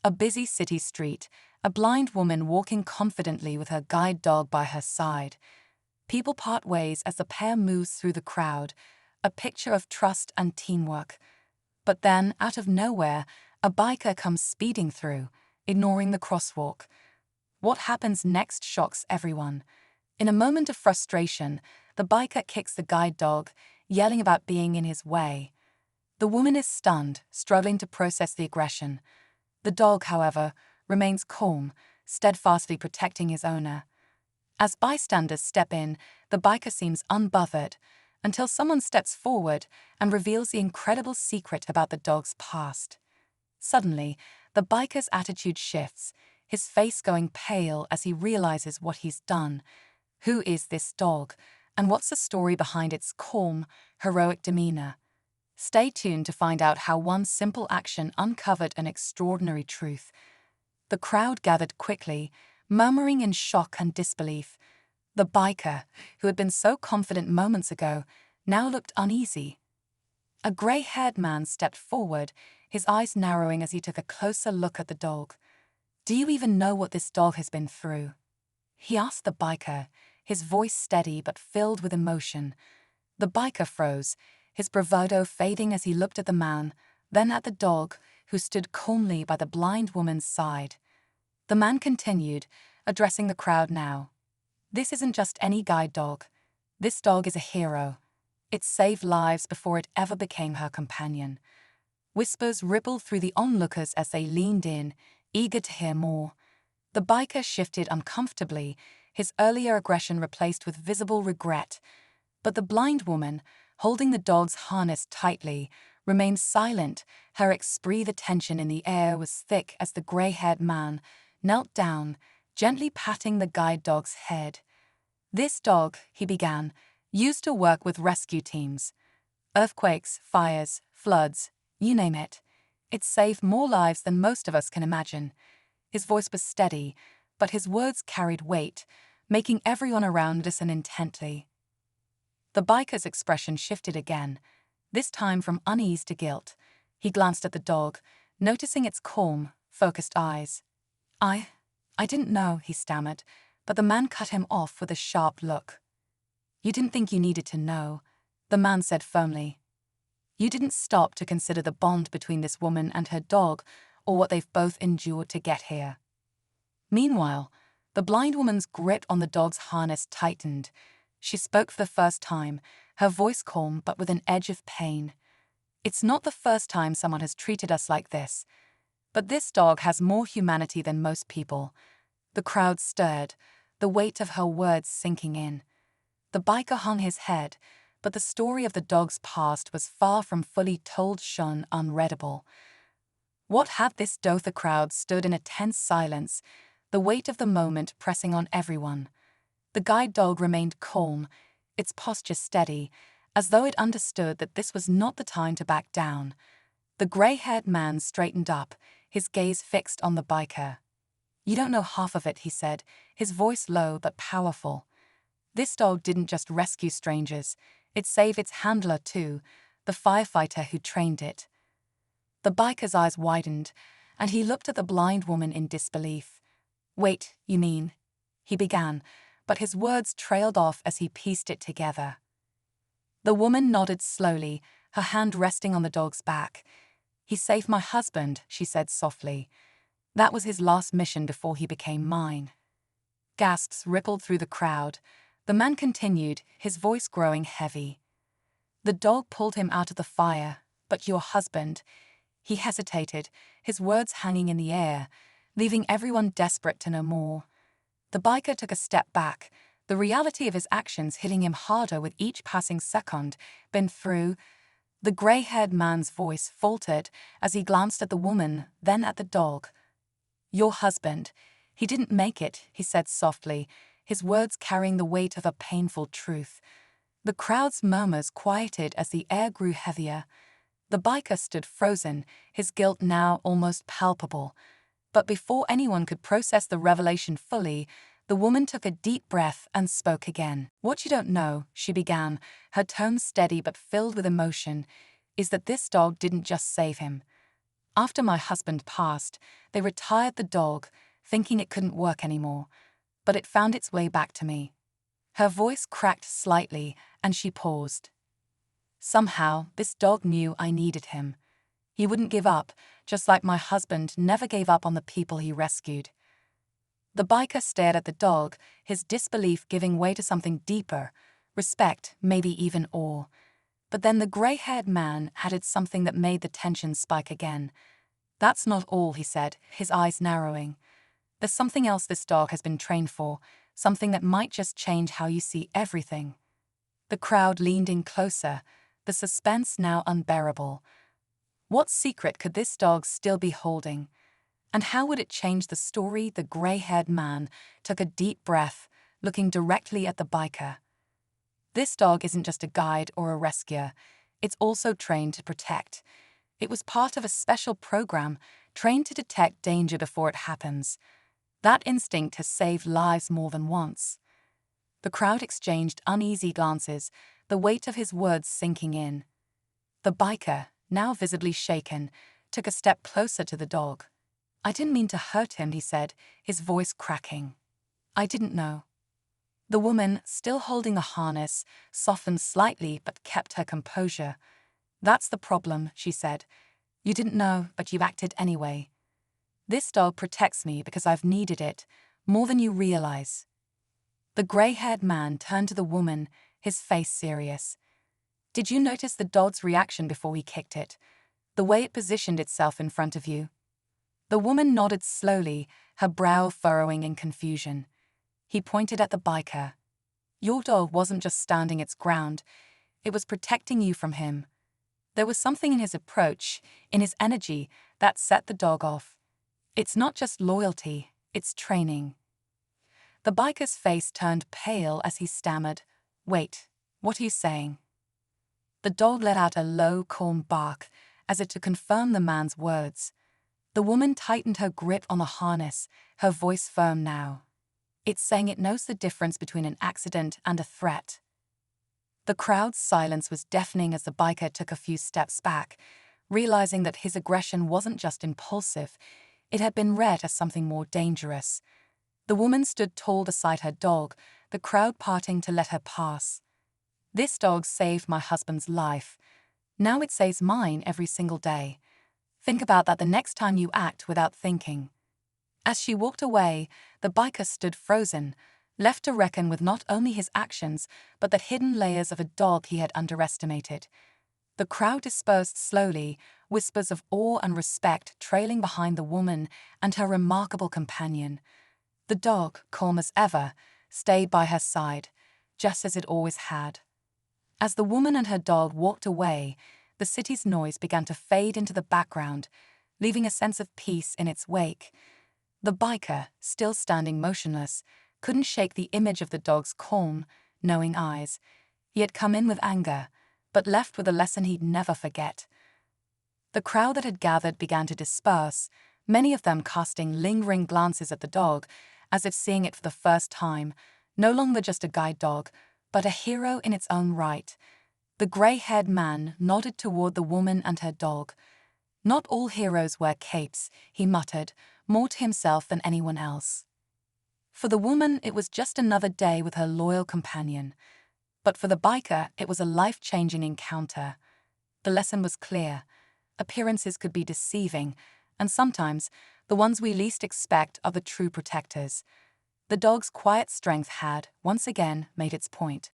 A busy city street, a blind woman walking confidently with her guide dog by her side. People part ways as the pair moves through the crowd, a picture of trust and teamwork. But then, out of nowhere, a biker comes speeding through, ignoring the crosswalk. What happens next shocks everyone. In a moment of frustration, the biker kicks the guide dog, yelling about being in his way. The woman is stunned, struggling to process the aggression. The dog, however, remains calm, steadfastly protecting his owner. As bystanders step in, the biker seems unbothered, until someone steps forward and reveals the incredible secret about the dog's past. Suddenly, the biker's attitude shifts, his face going pale as he realizes what he's done. Who is this dog, and what's the story behind its calm, heroic demeanor? Stay tuned to find out how one simple action uncovered an extraordinary truth. The crowd gathered quickly, murmuring in shock and disbelief. The biker, who had been so confident moments ago, now looked uneasy. A grey-haired man stepped forward, his eyes narrowing as he took a closer look at the dog. "Do you even know what this dog has been through?" he asked the biker, his voice steady but filled with emotion. The biker froze, his bravado fading as he looked at the man, then at the dog, who stood calmly by the blind woman's side. The man continued, addressing the crowd now. "This isn't just any guide dog. This dog is a hero. It saved lives before it ever became her companion." Whispers rippled through the onlookers as they leaned in, eager to hear more. The biker shifted uncomfortably, his earlier aggression replaced with visible regret. But the blind woman, holding the dog's harness tightly, remained silent. Her esprit, the tension in the air was thick as the grey-haired man knelt down, gently patting the guide dog's head. "This dog," he began, "used to work with rescue teams. Earthquakes, fires, floods, you name it. It saved more lives than most of us can imagine." His voice was steady, but his words carried weight, making everyone around listen intently. The biker's expression shifted again, this time from unease to guilt. He glanced at the dog, noticing its calm, focused eyes. I didn't know," he stammered, but the man cut him off with a sharp look. "You didn't think you needed to know," the man said firmly. "You didn't stop to consider the bond between this woman and her dog, or what they've both endured to get here." Meanwhile, the blind woman's grip on the dog's harness tightened. She spoke for the first time, her voice calm but with an edge of pain. "It's not the first time someone has treated us like this. But this dog has more humanity than most people." The crowd stirred, the weight of her words sinking in. The biker hung his head, but the story of the dog's past was far from fully told, shone unreadable. What had this done? The crowd stood in a tense silence, the weight of the moment pressing on everyone. The guide dog remained calm, its posture steady, as though it understood that this was not the time to back down. The grey-haired man straightened up, his gaze fixed on the biker. "You don't know half of it," he said, his voice low but powerful. "This dog didn't just rescue strangers, it saved its handler too, the firefighter who trained it." The biker's eyes widened, and he looked at the blind woman in disbelief. "Wait, you mean?" he began, but his words trailed off as he pieced it together. The woman nodded slowly, her hand resting on the dog's back. "He saved my husband," she said softly. "That was his last mission before he became mine." Gasps rippled through the crowd. The man continued, his voice growing heavy. "The dog pulled him out of the fire, but your husband—" He hesitated, his words hanging in the air, leaving everyone desperate to know more. The biker took a step back, the reality of his actions hitting him harder with each passing second. "Been through—" The grey-haired man's voice faltered as he glanced at the woman, then at the dog. "Your husband. He didn't make it," he said softly, his words carrying the weight of a painful truth. The crowd's murmurs quieted as the air grew heavier. The biker stood frozen, his guilt now almost palpable. But before anyone could process the revelation fully, the woman took a deep breath and spoke again. "What you don't know," she began, her tone steady but filled with emotion, "is that this dog didn't just save him. After my husband passed, they retired the dog, thinking it couldn't work anymore, but it found its way back to me. Her voice cracked slightly, and she paused. Somehow, this dog knew I needed him. He wouldn't give up, just like my husband never gave up on the people he rescued. The biker stared at the dog, his disbelief giving way to something deeper, respect, maybe even awe. But then the gray-haired man added something that made the tension spike again. "That's not all," he said, his eyes narrowing. "There's something else this dog has been trained for, something that might just change how you see everything." The crowd leaned in closer, the suspense now unbearable. What secret could this dog still be holding? And how would it change the story? The gray-haired man took a deep breath, looking directly at the biker. "This dog isn't just a guide or a rescuer. It's also trained to protect. It was part of a special program, trained to detect danger before it happens. That instinct has saved lives more than once." The crowd exchanged uneasy glances, the weight of his words sinking in. The biker, now visibly shaken, took a step closer to the dog. "I didn't mean to hurt him," he said, his voice cracking. "I didn't know." The woman, still holding the harness, softened slightly but kept her composure. "That's the problem," she said. "You didn't know, but you acted anyway. This dog protects me because I've needed it, more than you realize." The gray-haired man turned to the woman, his face serious. "Did you notice the dog's reaction before we kicked it? The way it positioned itself in front of you?" The woman nodded slowly, her brow furrowing in confusion. He pointed at the biker. "Your dog wasn't just standing its ground, it was protecting you from him. There was something in his approach, in his energy, that set the dog off. It's not just loyalty, it's training." The biker's face turned pale as he stammered, "Wait, what are you saying?" The dog let out a low, calm bark, as if to confirm the man's words. The woman tightened her grip on the harness, her voice firm now. "It's saying it knows the difference between an accident and a threat." The crowd's silence was deafening as the biker took a few steps back, realizing that his aggression wasn't just impulsive, it had been read as something more dangerous. The woman stood tall beside her dog, the crowd parting to let her pass. "This dog saved my husband's life. Now it saves mine every single day. Think about that the next time you act without thinking." As she walked away, the biker stood frozen, left to reckon with not only his actions, but the hidden layers of a dog he had underestimated. The crowd dispersed slowly, whispers of awe and respect trailing behind the woman and her remarkable companion. The dog, calm as ever, stayed by her side, just as it always had. As the woman and her dog walked away, the city's noise began to fade into the background, leaving a sense of peace in its wake. The biker, still standing motionless, couldn't shake the image of the dog's calm, knowing eyes. He had come in with anger, but left with a lesson he'd never forget. The crowd that had gathered began to disperse, many of them casting lingering glances at the dog, as if seeing it for the first time, no longer just a guide dog, but a hero in its own right. The gray-haired man nodded toward the woman and her dog. "Not all heroes wear capes," he muttered, more to himself than anyone else. For the woman, it was just another day with her loyal companion. But for the biker, it was a life-changing encounter. The lesson was clear. Appearances could be deceiving, and sometimes the ones we least expect are the true protectors. The dog's quiet strength had, once again, made its point.